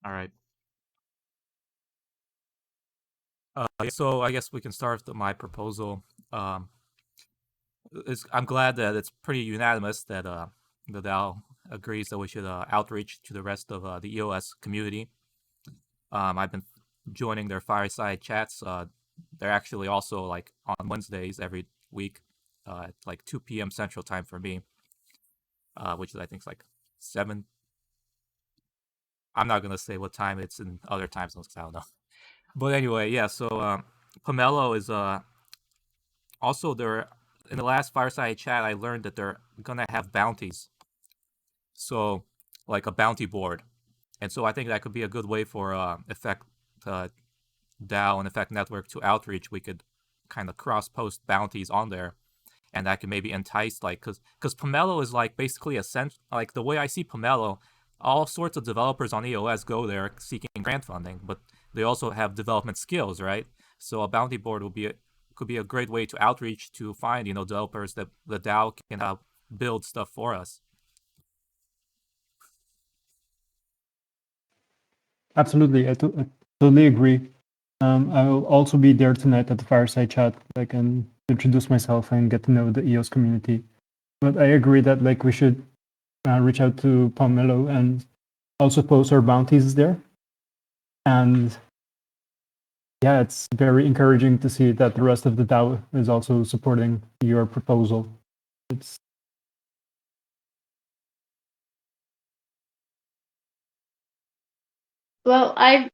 All right. So I guess we can start with my proposal. Um, I'm glad that it's pretty unanimous that the DAO agrees that we should outreach to the rest of the EOS community. I've been joining their fireside chats. They're actually also like on Wednesdays every week at like 2 p.m. Central Time for me, which is I think is like 7. I'm not gonna say what time it's in other time zones because I don't know. But anyway, yeah. So Pomelo is also there. In the last fireside chat, I learned that they're gonna have bounties, so like a bounty board, and so I think that could be a good way for Effect uh, DAO and Effect Network to outreach. We could kind of cross post bounties on there, and that could maybe entice like because Pomelo is like basically a like the way I see Pomelo, all sorts of developers on EOS go there seeking grant funding, but they also have development skills, right? So a bounty board would be could be a great way to outreach to find developers that the DAO can build stuff for us. Absolutely, I totally agree. I will also be there tonight at the fireside chat. I can introduce myself and get to know the EOS community. But I agree that like we should reach out to Pomelo and also post our bounties there. And yeah, it's very encouraging to see that the rest of the DAO is also supporting your proposal. It's Well, I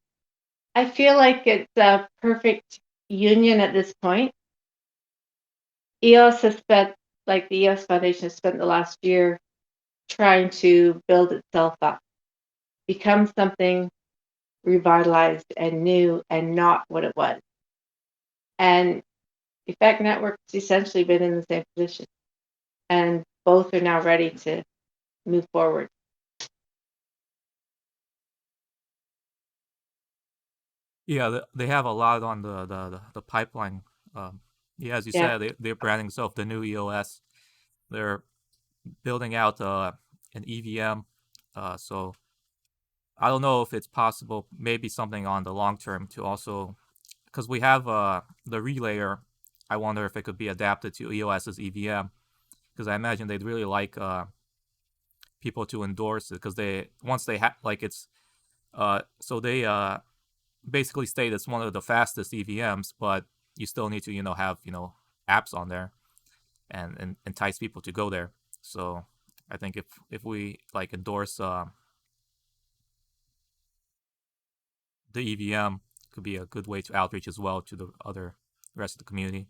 feel like it's a perfect union at this point. EOS has spent, like the EOS Foundation has spent the last year trying to build itself up, become something revitalized and new and not what it was. And Effect Network's essentially been in the same position. And both are now ready to move forward. Yeah, they have a lot on the pipeline. Yeah, as you Yeah. said, they're branding themselves the new EOS. They're building out an EVM. So I don't know if it's possible, maybe something on the long term to also, because we have the relayer. I wonder if it could be adapted to EOS's EVM, because I imagine they'd really like people to endorse it, because they once they have like it's so they basically state it's one of the fastest EVMs, but you still need to have apps on there and entice people to go there. So I think if we like endorse the EVM, could be a good way to outreach as well to the other rest of the community.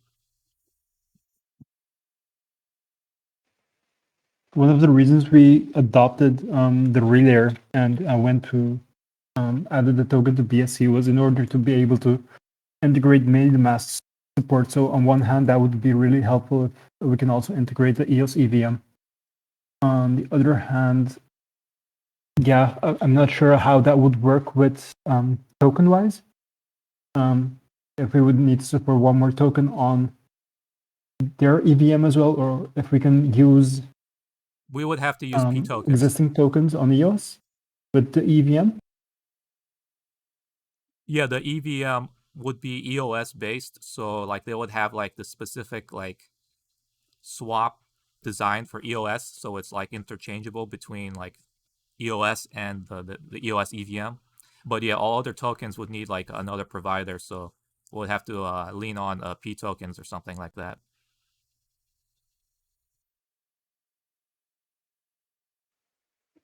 one of the reasons we adopted the relayer and went to added the token to BSC was in order to be able to integrate MetaMask support. So on one hand, that would be really helpful if we can also integrate the EOS EVM. On the other hand, yeah, I'm not sure how that would work with token-wise. If we would need to support one more token on their EVM as well, or if we can use We would have to use P tokens. existing tokens on EOS with the EVM. Yeah, the EVM would be EOS based, so like they would have like the specific like swap design for EOS, so it's like interchangeable between like EOS and the EOS EVM. But yeah, all other tokens would need like another provider, so we'll have to lean on P tokens or something like that.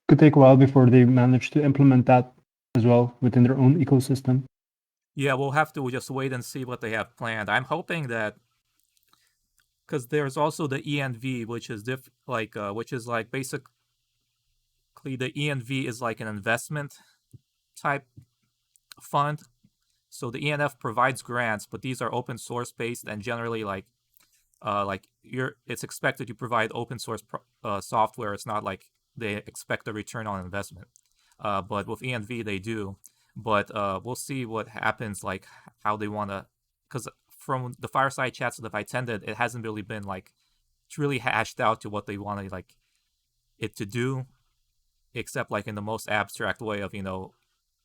Could take a while before they manage to implement that as well within their own ecosystem. Yeah, we'll have to just wait and see what they have planned. I'm hoping that because there's also the ENV, which is which is like basically the ENV is like an investment type fund. So the ENF provides grants, but these are open source based and generally like it's expected to provide open source software. It's not like they expect a return on investment. But with ENV they do. But we'll see what happens, like how they want to, because from the fireside chats that I attended, it hasn't really been like it's really hashed out to what they want to like it to do, except like in the most abstract way of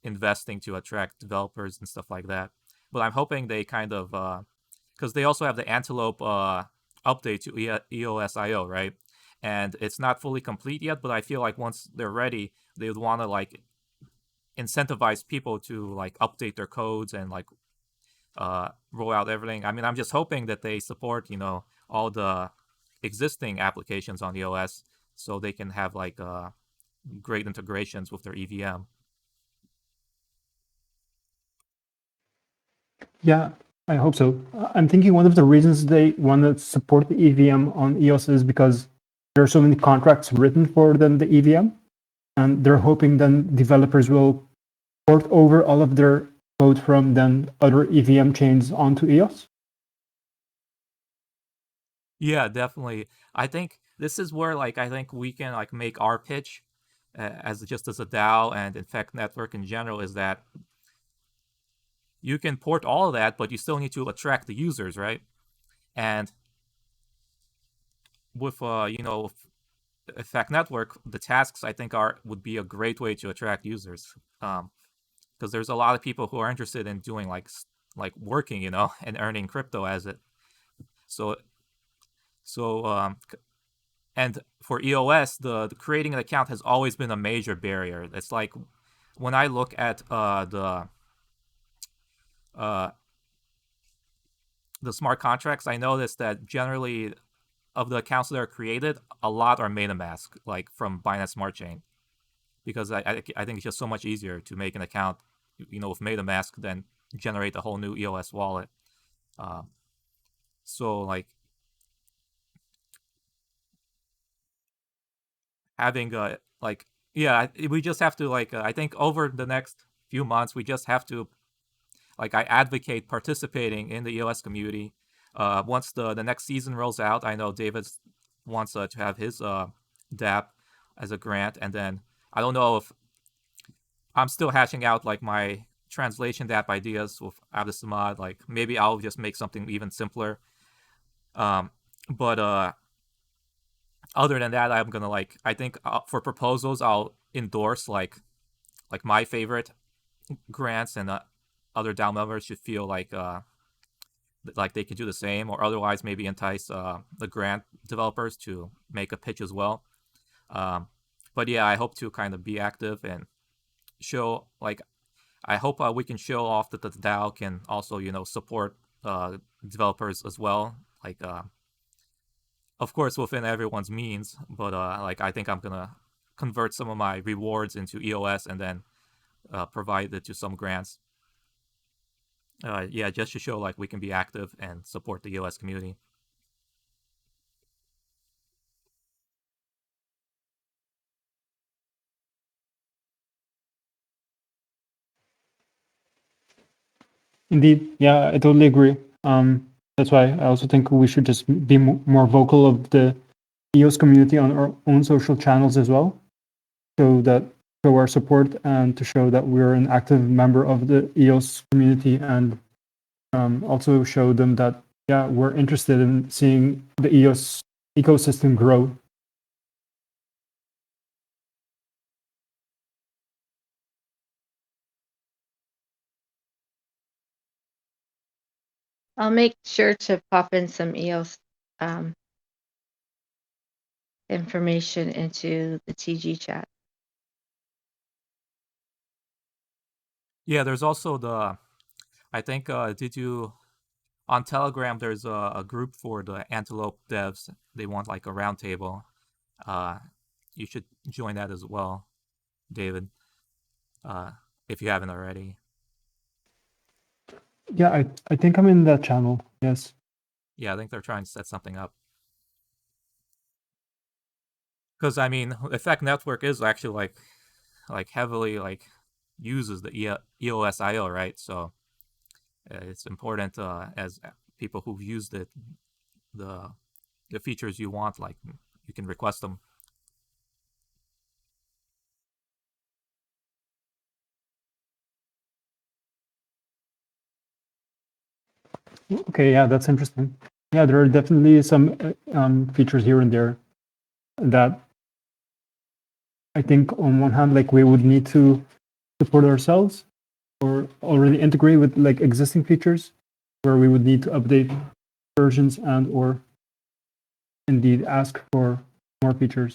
investing to attract developers and stuff like that. But I'm hoping they kind of because they also have the Antelope update to EOS IO, right? And it's not fully complete yet, but I feel like once they're ready, they would want to like incentivize people to like update their codes and like roll out everything. I mean, I'm just hoping that they support, all the existing applications on EOS so they can have like great integrations with their EVM. Yeah, I hope so. I'm thinking one of the reasons they want to support the EVM on EOS is because there are so many contracts written for the EVM, and they're hoping then developers will port over all of their code from then other EVM chains onto EOS. Yeah, definitely. I think this is where like I think we can like make our pitch as just as a DAO and Infect Network in general is that you can port all of that, but you still need to attract the users, right? And with Effect Network, the tasks I think would be a great way to attract users, because there's a lot of people who are interested in doing like working, and earning crypto as it. So and for EOS, the creating an account has always been a major barrier. It's like when I look at uh, the smart contracts, I notice that generally of the accounts that are created, a lot are MetaMask, like from Binance Smart Chain, because I think it's just so much easier to make an account, with MetaMask than generate a whole new EOS wallet. So like having like yeah, we just have to like I think over the next few months we just have to like I advocate participating in the EOS community. Once the next season rolls out, I know David wants to have his DApp as a grant, and then I don't know if I'm still hashing out like my translation DApp ideas with Abdesamad. Like maybe I'll just make something even simpler. But other than that, I'm gonna like I think for proposals I'll endorse like my favorite grants, and other DAO members should feel like they could do the same, or otherwise maybe entice the grant developers to make a pitch as well. But yeah, I hope to kind of be active and show like I hope we can show off that the DAO can also support developers as well. Like of course within everyone's means, but like I think I'm gonna convert some of my rewards into EOS and then provide it to some grants. Yeah, just to show like we can be active and support the EOS community. Indeed, yeah, I totally agree. That's why I also think we should just be more vocal of the EOS community on our own social channels as well, so that show our support and to show that we're an active member of the EOS community, and also show them that yeah, we're interested in seeing the EOS ecosystem grow. I'll make sure to pop in some EOS information into the TG chat. Yeah, there's also I think did you on Telegram? There's a group for the Antelope devs. They want like a roundtable. Uh, you should join that as well, David, uh, if you haven't already. Yeah, I think I'm in that channel. Yes. Yeah, I think they're trying to set something up. Because I mean, Effect Network is actually like heavily like uses the EOS IO, right? So it's important as people who've used it, the the features you want, like you can request them. Okay, yeah, that's interesting. Yeah, there are definitely some features here and there that I think on one hand, like we would need to support ourselves or already integrate with like existing features where we would need to update versions and or indeed ask for more features.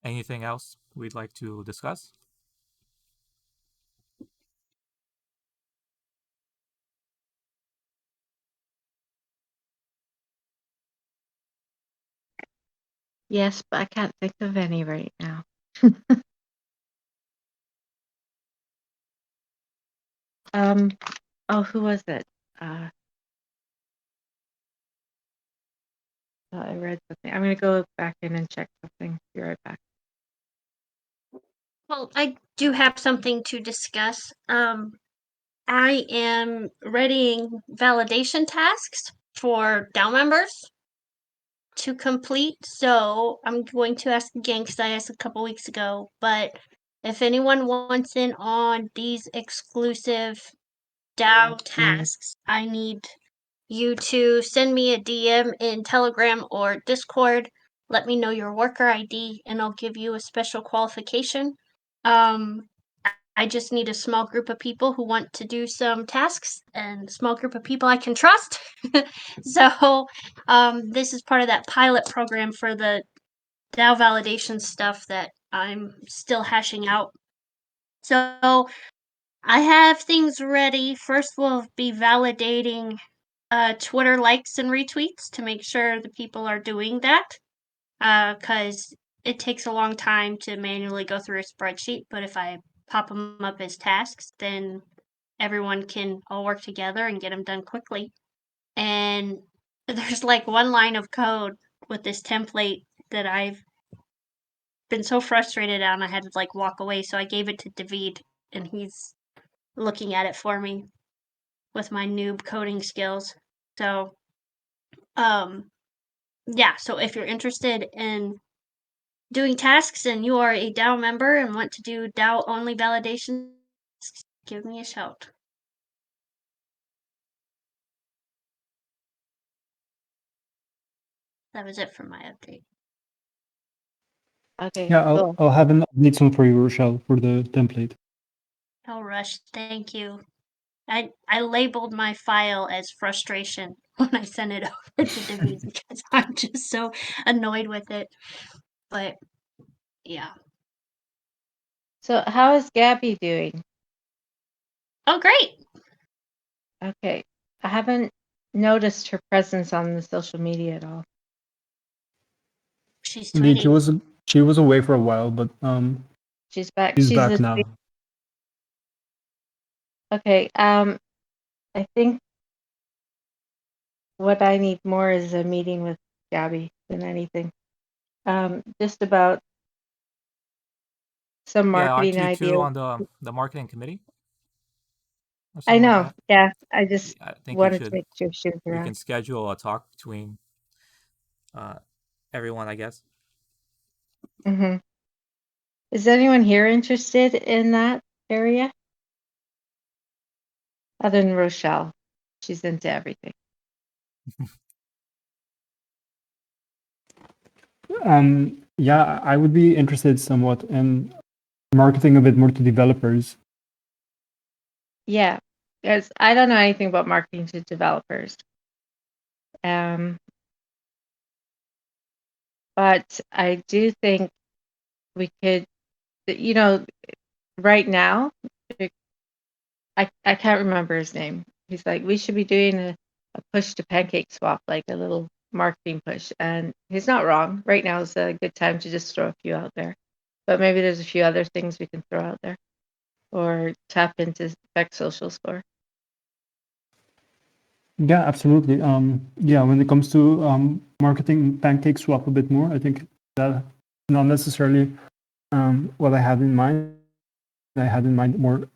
Anything else we'd like to discuss? Yes, but I can't think of any right now. Oh, who was it? I read something. I'm gonna go back in and check something. Be right back. Well, I do have something to discuss. I am readying validation tasks for DAO members to complete. So I'm going to ask again because I asked a couple weeks ago. But if anyone wants in on these exclusive DAO tasks, I need you to send me a DM in Telegram or Discord. Let me know your worker ID, and I'll give you a special qualification. I just need a small group of people who want to do some tasks and a small group of people I can trust. So this is part of that pilot program for the DAO validation stuff that I'm still hashing out. So I have things ready. First, we'll be validating Twitter likes and retweets to make sure the people are doing that. Because it takes a long time to manually go through a spreadsheet. But if I pop them up as tasks, then everyone can all work together and get them done quickly. And there's like one line of code with this template that I've been so frustrated on, I had to like walk away. So I gave it to David, and he's looking at it for me with my noob coding skills. So, yeah. So if you're interested in doing tasks and you are a DAO member and want to do DAO only validation, give me a shout. That was it for my update. Okay, Yeah, cool. I'll have an update soon for you, Rochelle, for the template. No rush, thank you. I labeled my file as frustration when I sent it over to David because I'm just so annoyed with it. But yeah. So, how is Gabby doing? Oh, great. Okay, I haven't noticed her presence on the social media at all. She's Indeed, tweeting. she was away for a while, but She's back. she's She's back the now. okay. I think what I need more is a meeting with Gabby than anything. Just about some Yeah, aren't marketing you two ideas. on the marketing committee or I something like know. that? Yeah, I just I think you wanted to should. make sure she was We around. can schedule a talk between uh, everyone, I guess. hmm Is anyone here interested in that area? Other than Rochelle, she's into everything. Yeah, I would be interested somewhat in marketing a bit more to developers. Yeah, because I don't know anything about marketing to developers. But I do think we could, right now, I can't remember his name. He's like, we should be doing a push to pancake swap, like a little marketing push. And he's not wrong. Right now is a good time to just throw a few out there. But maybe there's a few other things we can throw out there or tap into Spec Socials for. Yeah, absolutely. Yeah, when it comes to marketing pancake swap a bit more, I think that not necessarily what I had in mind. I had in mind more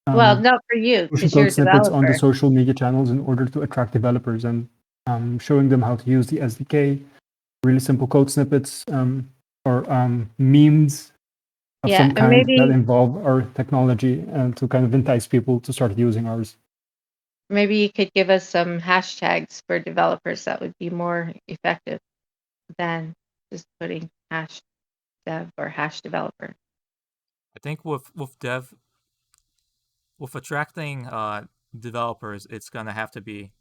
Well, not for you pushing because you're code a snippets on the developer. social media channels in order to attract developers and showing them how to use the SDK, really simple code snippets or memes of Yeah, some and kind that maybe involve our technology and to kind of entice people to start using ours. maybe you could give us some hashtags for developers that would be more effective than just putting hash dev or hash developer. I think with attracting developers, it's gonna have to be.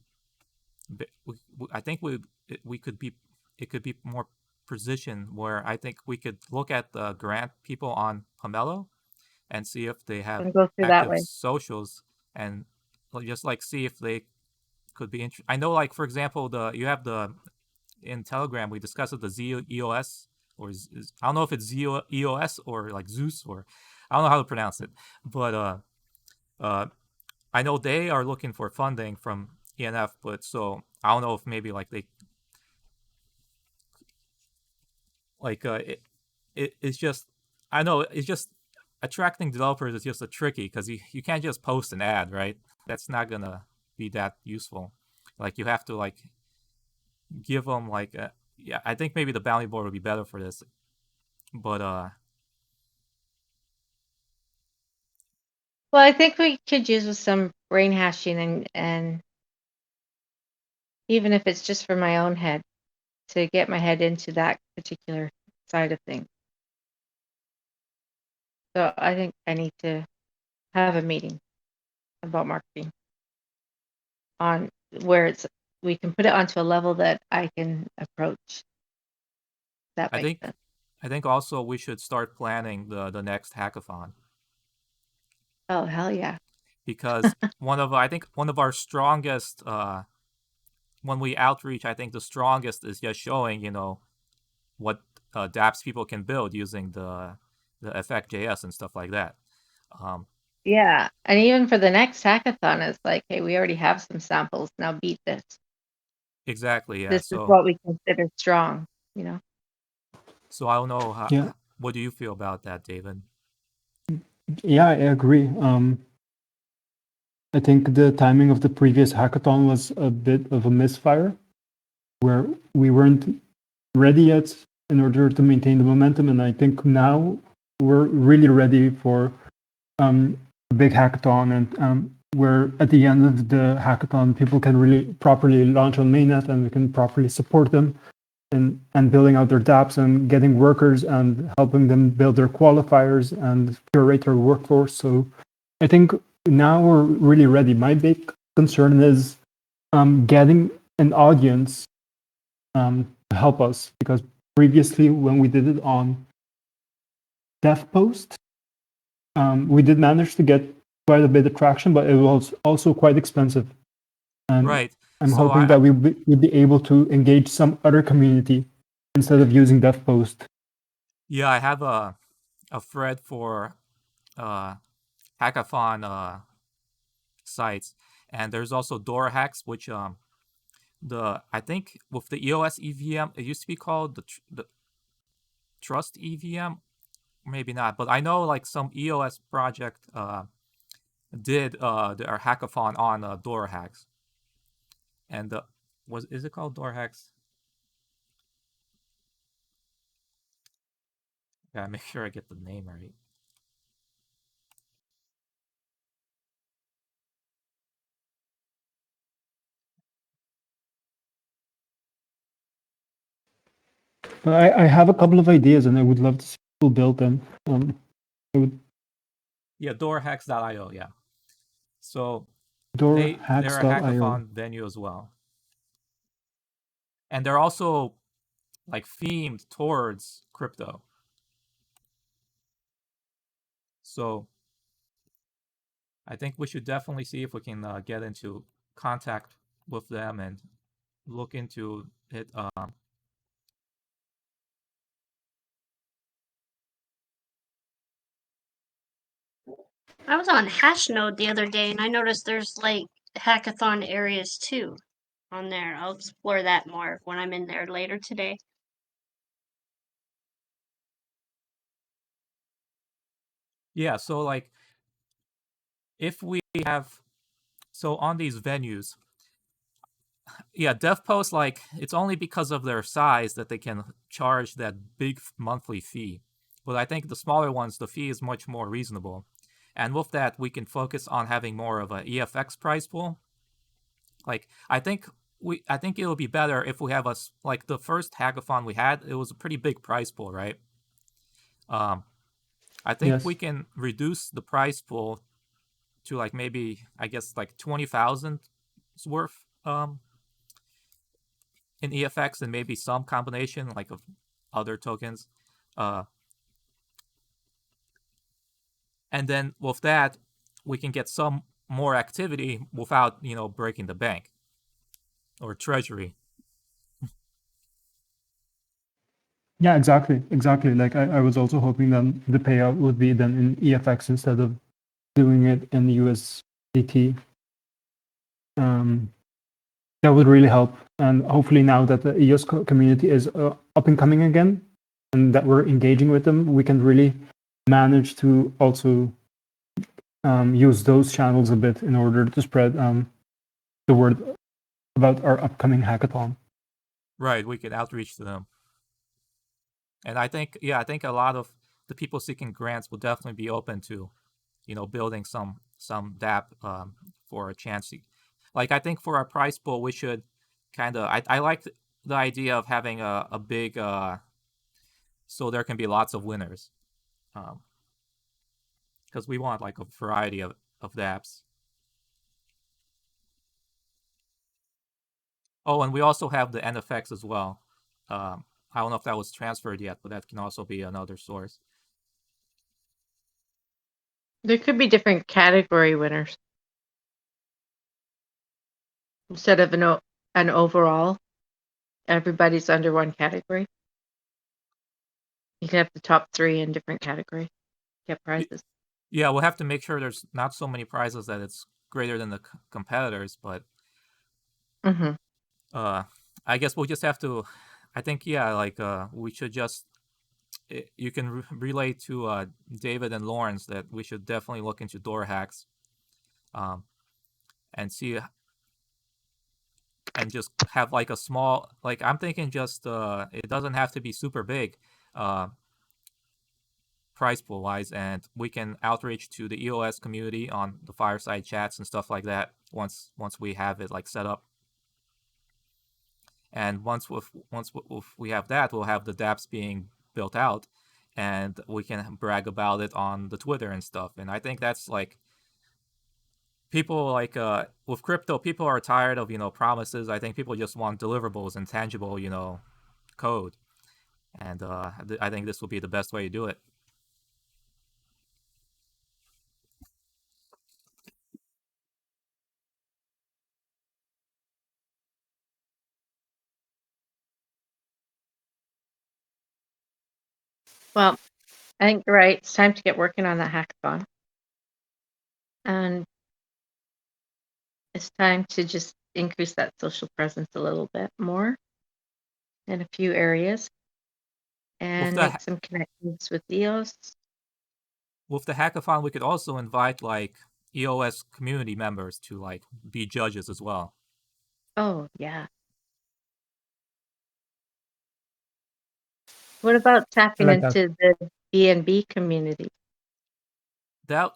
I think we could be it could be more precision where I think we could look at the grant people on Pomelo and see if they have And go through that active way. socials and just like see if they could be interested. I know, like for example, you have the in Telegram we discussed the EOS or I don't know if it's EOS or like Zeus or I don't know how to pronounce it, but uh, I know they are looking for funding from ENF, but so I don't know if maybe like they like it's just I know it's just attracting developers is just a tricky because you can't just post an ad, right? That's not gonna be that useful. Like you have to like give them like yeah, I think maybe the bounty board would be better for this, but Well, I think we could use with some brain hashing and even if it's just for my own head to get my head into that particular side of things. So I think I need to have a meeting about marketing on where we can put it onto a level that I can approach. That I makes think sense. I think also we should start planning the next hackathon Oh, hell yeah. because I think one of our strongest when we outreach, I think the strongest is just showing what dApps people can build using the Effect.js and stuff like that. Um, Yeah. And even for the next hackathon, it's like, hey, we already have some samples. Now beat this. exactly, yeah. This is So what we consider strong, you know? so I don't know Yeah, what do you feel about that, David? yeah, I agree. I think the timing of the previous hackathon was a bit of a misfire, where we weren't ready yet in order to maintain the momentum. And I think now we're really ready for a big hackathon, and where at the end of the hackathon, people can really properly launch on mainnet, and we can properly support them and building out their dApps and getting workers and helping them build their qualifiers and curate their workforce. So I think now we're really ready. My big concern is getting an audience to help us, because previously when we did it on DevPost, we did manage to get quite a bit of traction, but it was also quite expensive. And Right. I'm So hoping that we'd be able to engage some other community instead of using DevPost. yeah, I have a thread for uh, hackathon sites, and there's also door hacks, which the I think with the EOS EVM, it used to be called the Trust EVM, maybe not, but I know like some EOS project did their hackathon on door hacks, and was is it called door hacks? Yeah, make sure I get the name right. But I have a couple of ideas, and I would love to see people build them. I would Yeah, doorhacks.io. Yeah, so they're a doorhacks.io. hackathon venue as well, and they're also like themed towards crypto. So I think we should definitely see if we can get into contact with them and look into it. I was on Hashnode the other day and I noticed there's like hackathon areas too on there. I'll explore that more when I'm in there later today. Yeah, so like if we have so on these venues, yeah, DevPost, like it's only because of their size that they can charge that big monthly fee. But I think the smaller ones, the fee is much more reasonable. And with that, we can focus on having more of a EFX price pool. Like I think it'll be better if we have like the first hackathon we had, it was a pretty big price pool, right? Um, I think Yes. we can reduce the price pool to like maybe I guess like 20,000 worth in EFX and maybe some combination like of other tokens. Uh, and then with that, we can get some more activity without breaking the bank or treasury. Yeah, exactly. Like I was also hoping that the payout would be then in EFX instead of doing it in USDT. That would really help. And hopefully now that the EOS community is up and coming again, and that we're engaging with them, we can really manage to also use those channels a bit in order to spread the word about our upcoming hackathon. Right, we could outreach to them. And I think a lot of the people seeking grants will definitely be open to, building some DApp for a chance. Like I think for our prize pool, we should kind of. I like the idea of having a big, so there can be lots of winners, because we want like a variety of dApps. Oh, and we also have the NFX as well. I don't know if that was transferred yet, but that can also be another source. There could be different category winners instead of an overall. Everybody's under one category. You can have the top 3 in different category. Get prizes. Yeah, we'll have to make sure there's not so many prizes that it's greater than the competitors, but I guess we'll just have to. I think like we should just. You can relay to David and Lawrence that we should definitely look into door hacks, and see, and just have like a small. Like I'm thinking, just it doesn't have to be super big, price pool wise, and we can outreach to the EOS community on the fireside chats and stuff like that once we have it like set up. And once we have that, we'll have the dApps being built out, and we can brag about it on the Twitter and stuff. And I think that's like people like with crypto, people are tired of promises. I think people just want deliverables and tangible code, and I think this will be the best way to do it. Well, I think you're right. It's time to get working on that hackathon. And it's time to just increase that social presence a little bit more in a few areas and make some connections with EOS. With the hackathon, we could also invite like EOS community members to like be judges as well. Oh, yeah. What about tapping like that. into the BNB community? That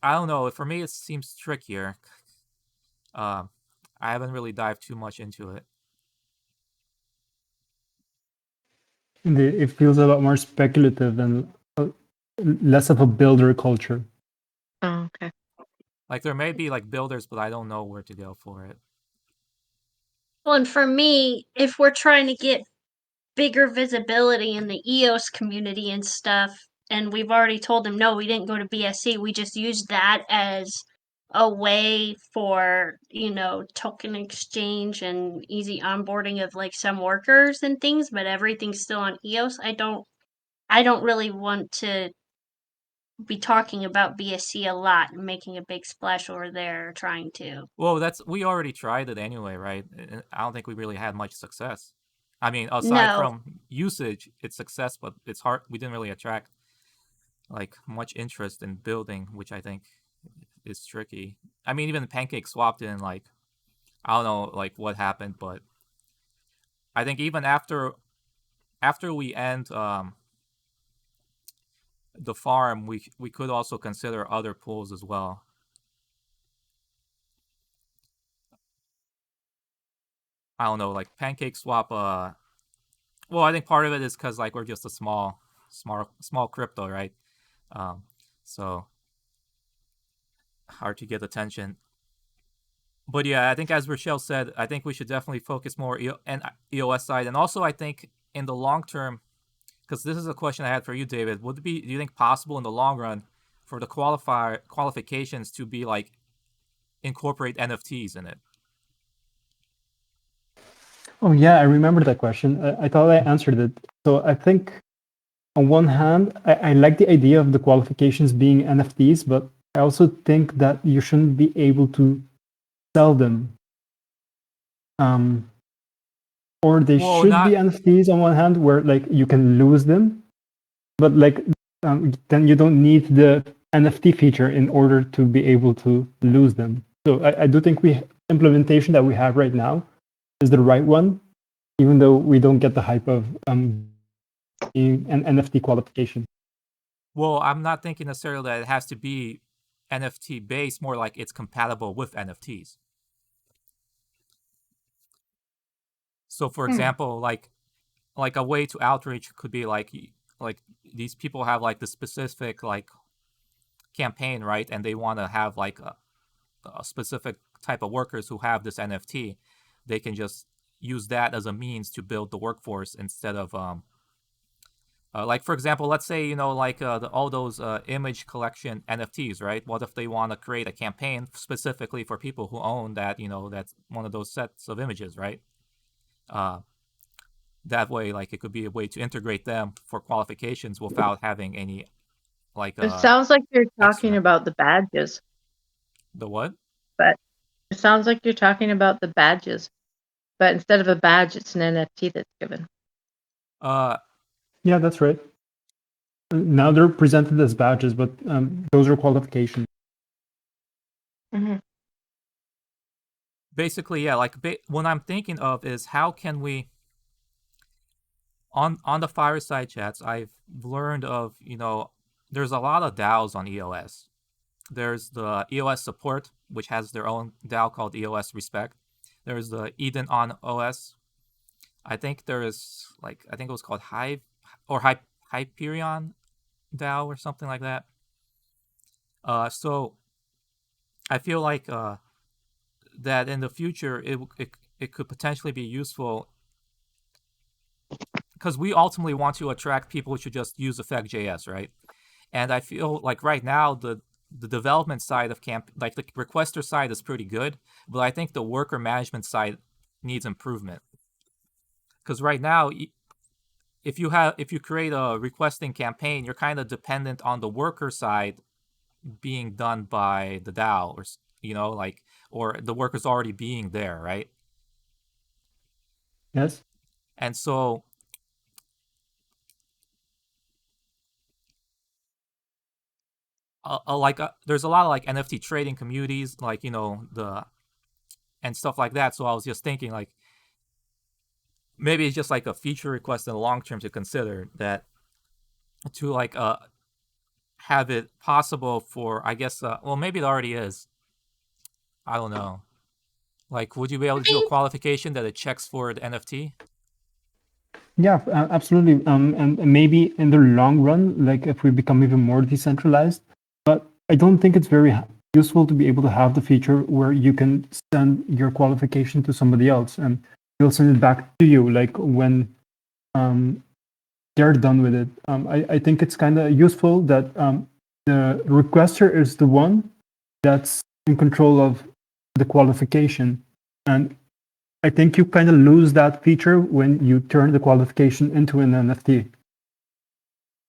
I don't know. For me, it seems trickier. I haven't really dived too much into it. It feels a lot more speculative and less of a builder culture. Oh, okay. Like there may be like builders, but I don't know where to go for it. Well, and for me, if we're trying to get bigger visibility in the EOS community and stuff, and we've already told them no, we didn't go to BSC, we just used that as a way for token exchange and easy onboarding of like some workers and things, but everything's still on EOS. I don't really want to be talking about BSC a lot and making a big splash over there trying to. Well, we already tried it anyway, right? I don't think we really had much success. I mean, aside No. from usage, it's success, but it's hard. We didn't really attract like much interest in building, which I think is tricky. I mean, even Pancake Swap didn't like. I don't know like what happened, but I think even after we end the farm, we could also consider other pools as well. I don't know, like Pancake Swap. Well, I think part of it is because like we're just a small crypto, right? Um, so hard to get attention. But yeah, I think as Rochelle said, I think we should definitely focus more and EOS side, and also I think in the long term, because this is a question I had for you, David. Would it be, do you think, possible in the long run for the qualifications to be like incorporate NFTs in it? Oh yeah, I remember that question. I thought I answered it. So I think on one hand, I like the idea of the qualifications being NFTs, but I also think that you shouldn't be able to sell them. Or they Well, should be not NFTs on one hand, where like you can lose them, but like then you don't need the NFT feature in order to be able to lose them. So I do think we implementation that we have right now is the right one, even though we don't get the hype of being an NFT qualification. well. I'm not thinking necessarily that it has to be NFT based. More like it's compatible with NFTs. So, for example, like a way to outreach could be like these people have like the specific like campaign, right? And they want to have like a specific type of workers who have this NFT. They can just use that as a means to build the workforce instead of like for example, let's say like all those image collection NFTs, right? What if they want to create a campaign specifically for people who own that, that's one of those sets of images, right? Uh, that way, like it could be a way to integrate them for qualifications without having any like It sounds like you're talking extra. about the badges, The what? but it sounds like you're talking about the badges, but instead of a badge, it's an NFT that's given. Yeah, that's right. Now they're presented as badges, but those are qualifications. Mm-hmm. Basically, yeah. Like what I'm thinking of is how can we on the fireside chats. I've learned of there's a lot of DAOs on EOS. There's the EOS support, which has their own DAO called EOS Respect. There's the Eden on OS. I think I think it was called Hive or Hyperion DAO or something like that. So I feel like that in the future it could potentially be useful because we ultimately want to attract people who should just use Effect.js, right? And I feel like right now the development side of like the requester side is pretty good, but I think the worker management side needs improvement. Because right now, if you create a requesting campaign, you're kind of dependent on the worker side being done by the DAO, or like, or the workers already being there, right? Yes. And so there's a lot of like NFT trading communities, like the and stuff like that. So I was just thinking like maybe it's just like a feature request in the long term to consider that to like have it possible for I guess well maybe it already is. I don't know. Like, would you be able I to do a think qualification that it checks for the NFT? Yeah, absolutely. And maybe in the long run, like if we become even more decentralized, but I don't think it's very useful to be able to have the feature where you can send your qualification to somebody else and they'll send it back to you, like when um, they're done with it. I think it's kind of useful that the requester is the one that's in control of the qualification. And I think you kind of lose that feature when you turn the qualification into an NFT.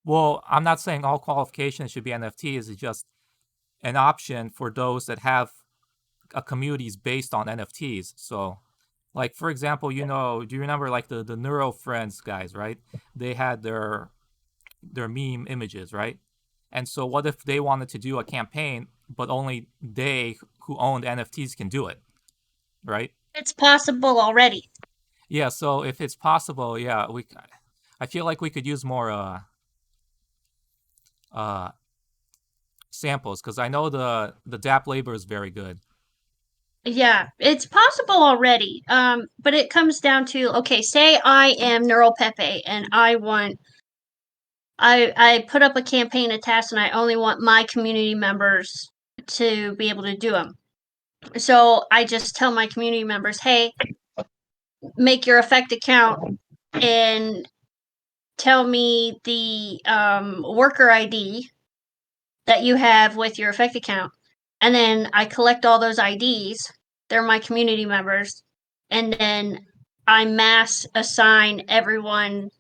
Well, I'm not saying all qualifications should be NFTs. It's just an option for those that have a communities based on NFTs. So, like for example, do you remember like the Neuro Friends guys, right? They had their meme images, right? And so what if they wanted to do a campaign, but only they who owned NFTs can do it, right? It's possible already. Yeah, so if it's possible, yeah, I feel like we could use more uh, samples, because I know the DApp labor is very good. Yeah, it's possible already. But it comes down to, okay, say I am Neural Pepe and I put up a campaign of tasks and I only want my community members to be able to do them. So I just tell my community members, hey, make your effect account and tell me the worker ID that you have with your effect account. And then I collect all those IDs. They're my community members. And then I mass assign everyone's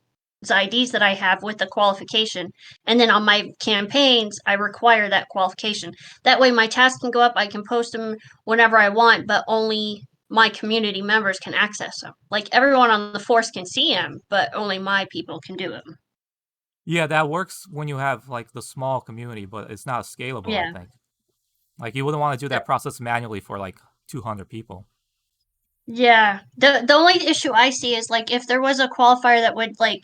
IDs that I have with the qualification. And then on my campaigns, I require that qualification. That way my tasks can go up. I can post them whenever I want, but only my community members can access them. Like everyone on the force can see them, but only my people can do them. Yeah, that works when you have like the small community, but it's not scalable, I Yeah. think. Like you wouldn't want to do that process manually for like 200 people. Yeah. The only issue I see is like if there was a qualifier that would like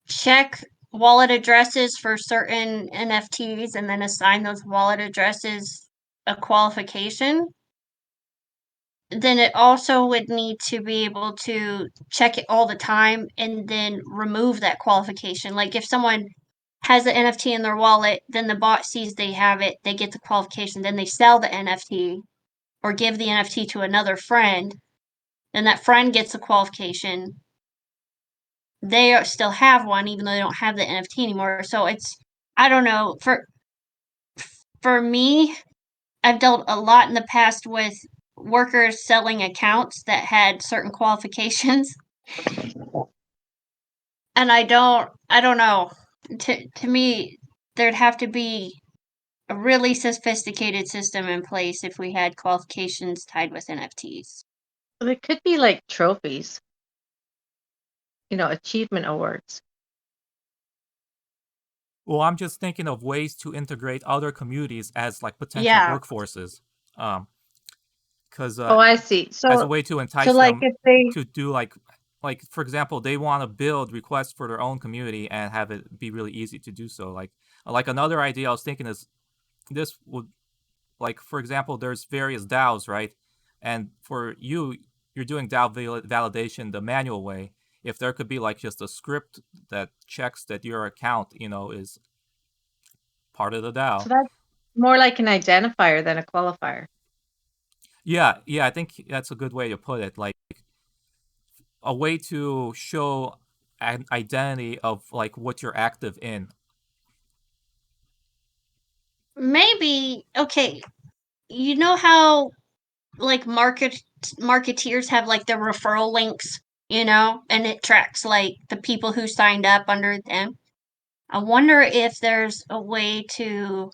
check wallet addresses for certain NFTs and then assign those wallet addresses a qualification, then it also would need to be able to check it all the time and then remove that qualification. Like if someone has the NFT in their wallet, then the bot sees they have it, they get the qualification, then they sell the NFT or give the NFT to another friend, then that friend gets the qualification. They still have one even though they don't have the NFT anymore. So it's, I don't know, for me, I've dealt a lot in the past with workers selling accounts that had certain qualifications. And I don't know. To me, there'd have to be a really sophisticated system in place if we had qualifications tied with NFTs. Well, it could be like trophies, achievement awards. Well, I'm just thinking of ways to integrate other communities as like potential Yeah. workforces, because Oh, I see. as a So, way to so entice like them if they, to do like for example, they want to build requests for their own community and have it be really easy to do so. Like another idea I was thinking is this would, like, for example, there's various DAOs, right? And for you're doing DAO validation the manual way. If there could be like just a script that checks that your account, is part of the so DAO. that's more like an identifier than a qualifier. Yeah, I think that's a good way to put it. Like a way to show an identity of like what you're active in. Maybe, okay, you know how like marketeers have like the referral links, and it tracks like the people who signed up under them. I wonder if there's a way to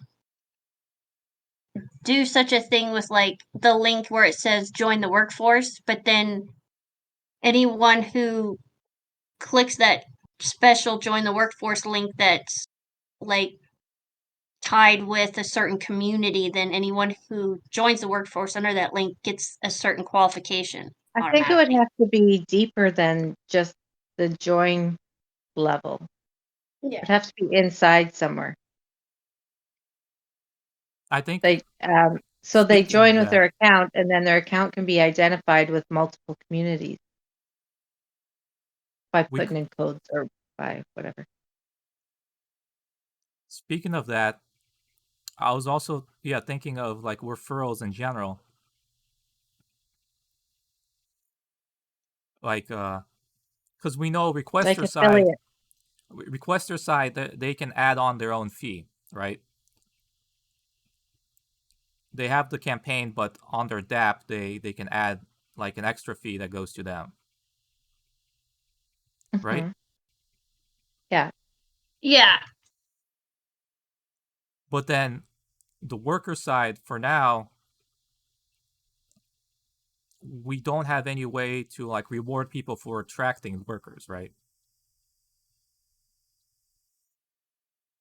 do such a thing with like the link where it says join the workforce, but then anyone who clicks that special join the workforce link that's like tied with a certain community, then anyone who joins the workforce under that link gets a certain qualification I think it would automatically. have to be deeper than just the join level. Yeah. It has to be inside somewhere. I think So they speaking of join with that, their account, and then their account can be identified with multiple communities by we putting in codes or by whatever. speaking of that, I was also thinking of like referrals in general. Like because we know Like affiliate. requester side that they can add on their own fee, right? They have the campaign, but on their DApp they can add like an extra fee that goes to them, right? Mhm. Yeah. Yeah. But then the worker side, for now, we don't have any way to like reward people for attracting workers, right?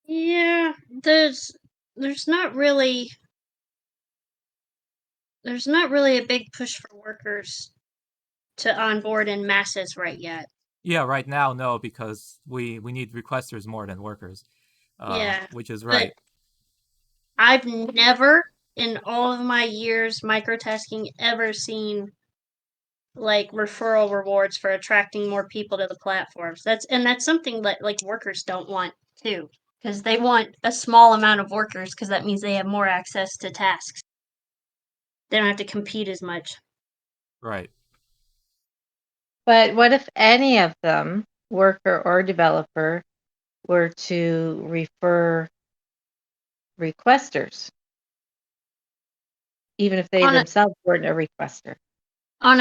Yeah, there's not really a big push for workers to onboard in masses right yet. Yeah, right now, no, because we need requesters more than workers, Yeah, which is but right. I've never in all of my years microtasking ever seen like referral rewards for attracting more people to the platforms. That's something that like workers don't want too, because they want a small amount of workers because that means they have more access to tasks. They don't have to compete as much. Right. But what if any of them, worker or developer, were to refer requesters, even if they On a themselves weren't a requester?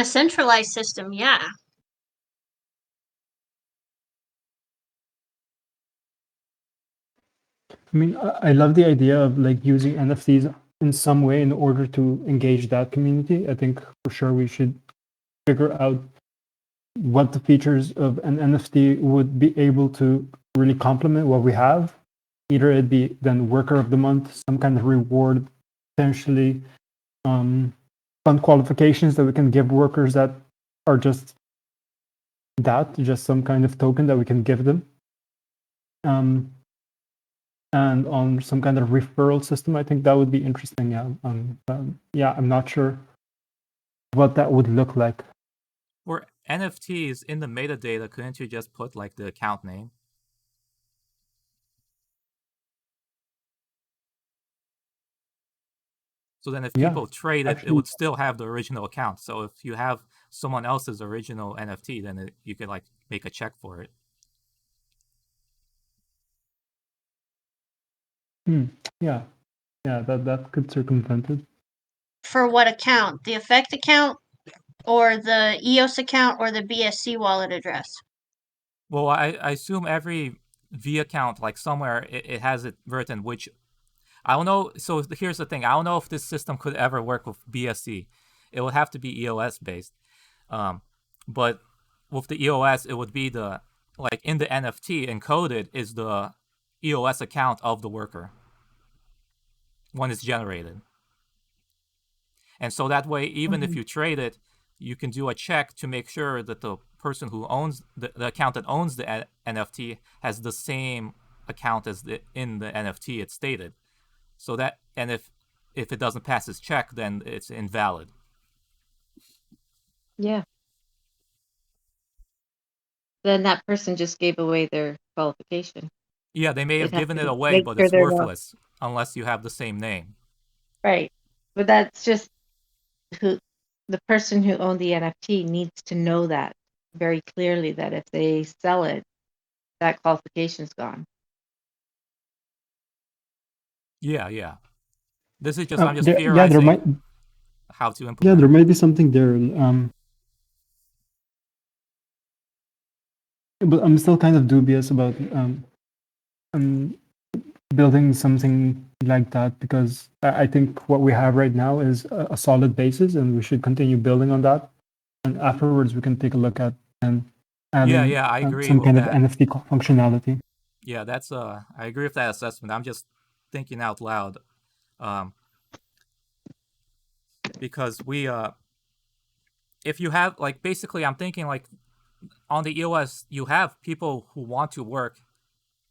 centralized system, yeah. I mean, I love the idea of like using NFTs in some way in order to engage that community. I think for sure we should figure out what the features of an NFT would be able to really complement what we have. Either it be then worker of the month, some kind of reward, potentially fund qualifications that we can give workers that are just some kind of token that we can give them. And on some kind of referral system, I think that would be interesting. Yeah, I'm not sure what that would look like. For NFTs in the metadata, couldn't you just put like the account name? So then if Yeah, people trade it, it actually, would still have the original account. So if you have someone else's original NFT, then you could like make a check for it. yeah, that could circumvent it. For what account? The Effect account, or the EOS account, or the BSC wallet address? Well, I assume every V account, like somewhere, it has it written which. I don't know. So here's the thing. I don't know if this system could ever work with BSC. It would have to be EOS based. But with the EOS, it would be the like in the NFT encoded is the EOS account of the worker when it's generated. And so that way, even if you trade it, you can do a check to make sure that the person who owns the account that owns the NFT has the same account as in the NFT it's stated. So that, and if it doesn't pass this check, then it's invalid. Yeah. Then that person just gave away their qualification. Yeah, they may They'd have have given it to away, make but sure it's they're not worthless unless you have the same name. right. But that's just who the person who owned the NFT needs to know that very clearly, that if they sell it, that qualification's gone. Yeah, yeah. This is just I'm just There might theorizing how to implement there it. might be something there. But I'm still kind of dubious about building something like that, because I think what we have right now is a solid basis, and we should continue building on that. And afterwards, we can take a look at and adding Yeah, I agree some with kind of that. NFT functionality. Yeah, that's I agree with that assessment. I'm just thinking out loud, um, because if you have like basically, I'm thinking like on the EOS, you have people who want to work,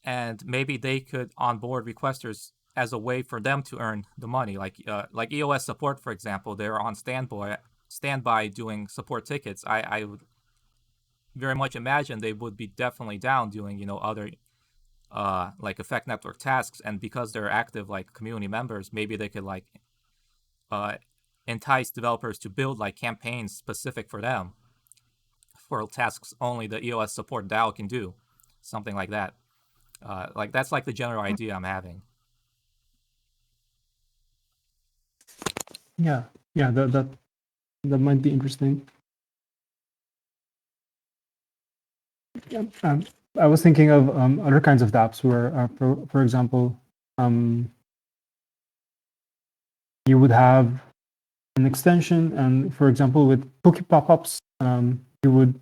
and maybe they could onboard requesters as a way for them to earn the money. Like EOS support, for example, they're on standby doing support tickets. I would very much imagine they would be definitely down doing other like Effect Network tasks, and because they're active like community members, maybe they could like uh, entice developers to build like campaigns specific for them for tasks only the EOS support DAO can do, something like that. Like that's like the general idea I'm having. Yeah, that might be interesting. Yeah, I was thinking of other kinds of dApps where, for example, you would have an extension, and for example, with cookie pop-ups, you would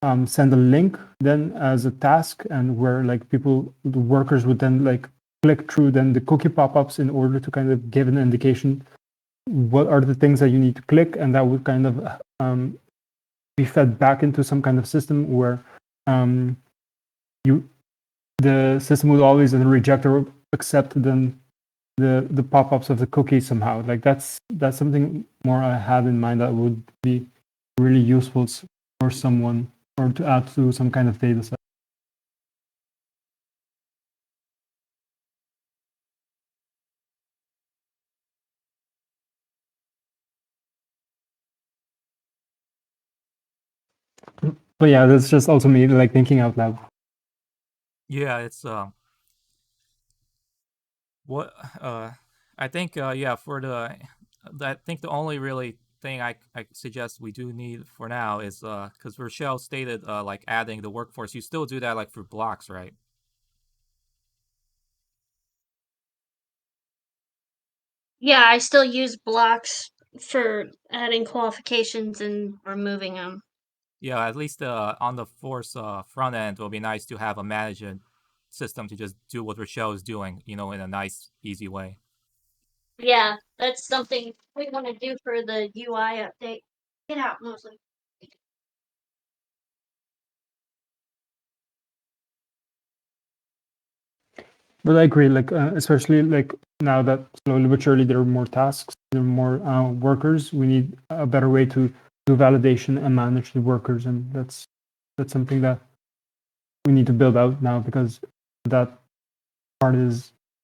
send a link then as a task, and where like the workers would then like click through then the cookie pop-ups in order to kind of give an indication what are the things that you need to click, and that would kind of be fed back into some kind of system where the system would always then reject or accept then the pop-ups of the cookie somehow. Like that's something more I had in mind that would be really useful for someone, or to add to some kind of data set. But yeah, that's just also me like thinking out loud. Yeah, it's what I think yeah, for I think the only really thing I suggest we do need for now is because Rochelle stated like adding the workforce. You still do that like through blocks, right? Yeah, I still use blocks for adding qualifications and removing them. Yeah, at least on the force front end, it will be nice to have a management system to just do what Rochelle is doing, you know, in a nice, easy way. Yeah, that's something we want to do for the UI update. Get out, mostly. But I agree, like especially like now that slowly but surely there are more tasks, there are more workers. We need a better way to do validation and manage the workers, and that's something that we need to build out now, because that part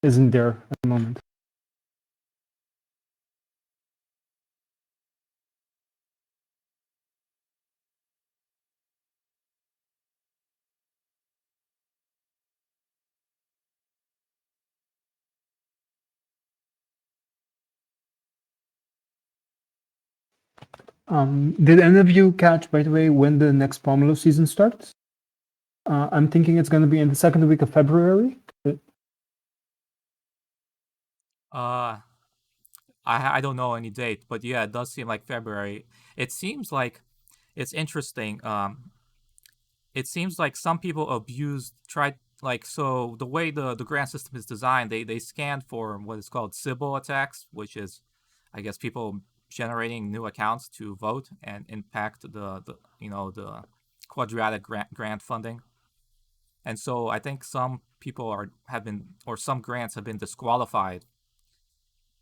isn't there at the moment. Did any of you catch, by the way, when the next Pomelo season starts? I'm thinking it's going to be in the second week of February. Uh, I don't know any date, but yeah, it does seem like February. It seems like it's interesting. It seems like some people tried like so the way the grant system is designed, they scan for what is called Sybil attacks, which is, I guess, people generating new accounts to vote and impact the you know the quadratic grant funding. And so I think some people have been, or some grants have been disqualified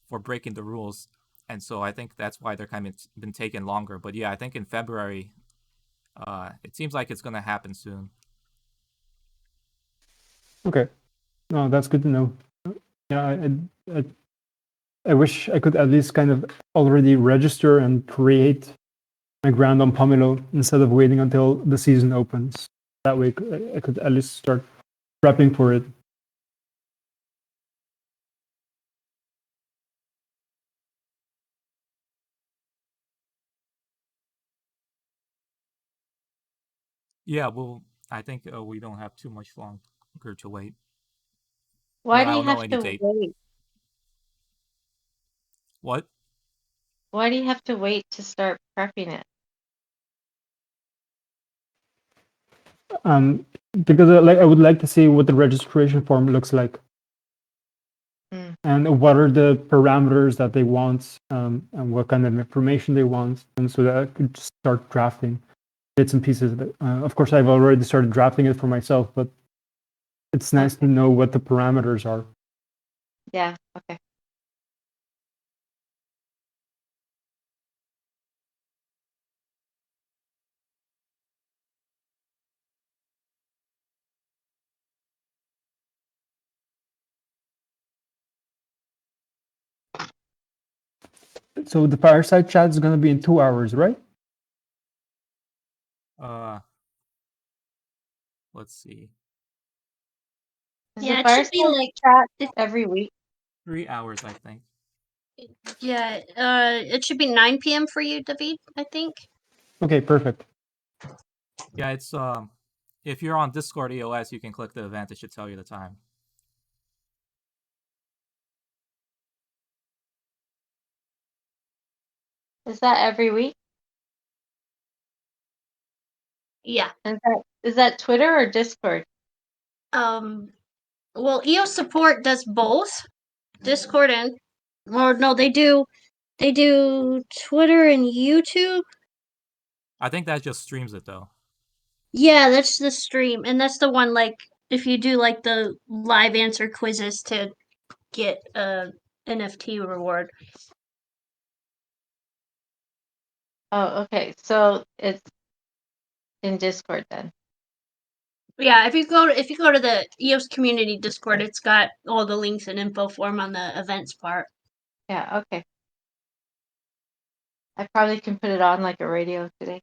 for breaking the rules, and so I think that's why they're kind of been taking longer. But yeah, I think in February, it seems like it's gonna happen soon. Okay, no, that's good to know. Yeah, I wish I could at least kind of already register and create my grant on Pomelo instead of waiting until the season opens. That way, I could at least start prepping for it. Yeah, well, I think we don't have too much longer to wait, Why but do I you don't know have any to date. wait? What? Why do you have to wait to start prepping it? Um, because like I would like to see what the registration form looks like, Mm. and what are the parameters that they want, and what kind of information they want, and so that I could just start drafting bits and pieces of it. Of course, I've already started drafting it for myself, but it's nice to Okay. know what the parameters are. Yeah. Okay. So the fireside chat is going to be in 2 hours, right? Uh, let's see. Is Yeah, the it should be fireside like chat every week? 3 hours, I think. yeah, it should be 9 p.m. for you, David, I think. Okay, perfect. Yeah, it's if you're on Discord EOS, you can click the event. It should tell you the time. Is that every week? Yeah. And is that Twitter or Discord? Well, EOS support does both Discord and, or no, they do Twitter and YouTube. I think that just streams it though. Yeah, that's the stream, and that's the one like if you do like the live answer quizzes to get a NFT reward. Oh, okay. So it's in Discord then. Yeah, if you go to the EOS community Discord, it's got all the links and info form on the events part. Yeah, okay. I probably can put it on like a radio today.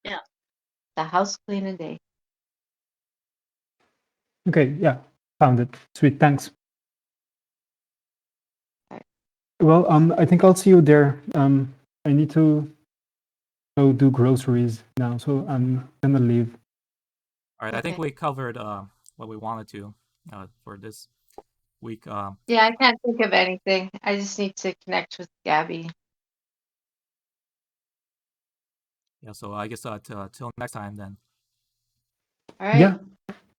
Yeah. The house cleaning day. Okay, yeah, found it. Sweet, thanks. Alright. Well, I think I'll see you there. I need to go do groceries now, so I'm gonna leave. All right, I think Okay. we covered what we wanted to for this week. Yeah, I can't think of anything. I just need to connect with Gabby. Yeah, so I guess till next time then. All right. Yeah,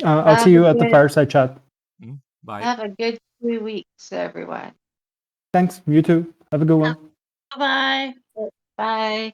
I'll see you at the fireside chat. Bye. Have a good 2 weeks, everyone. Thanks. You too. Have a good one. Bye. Bye.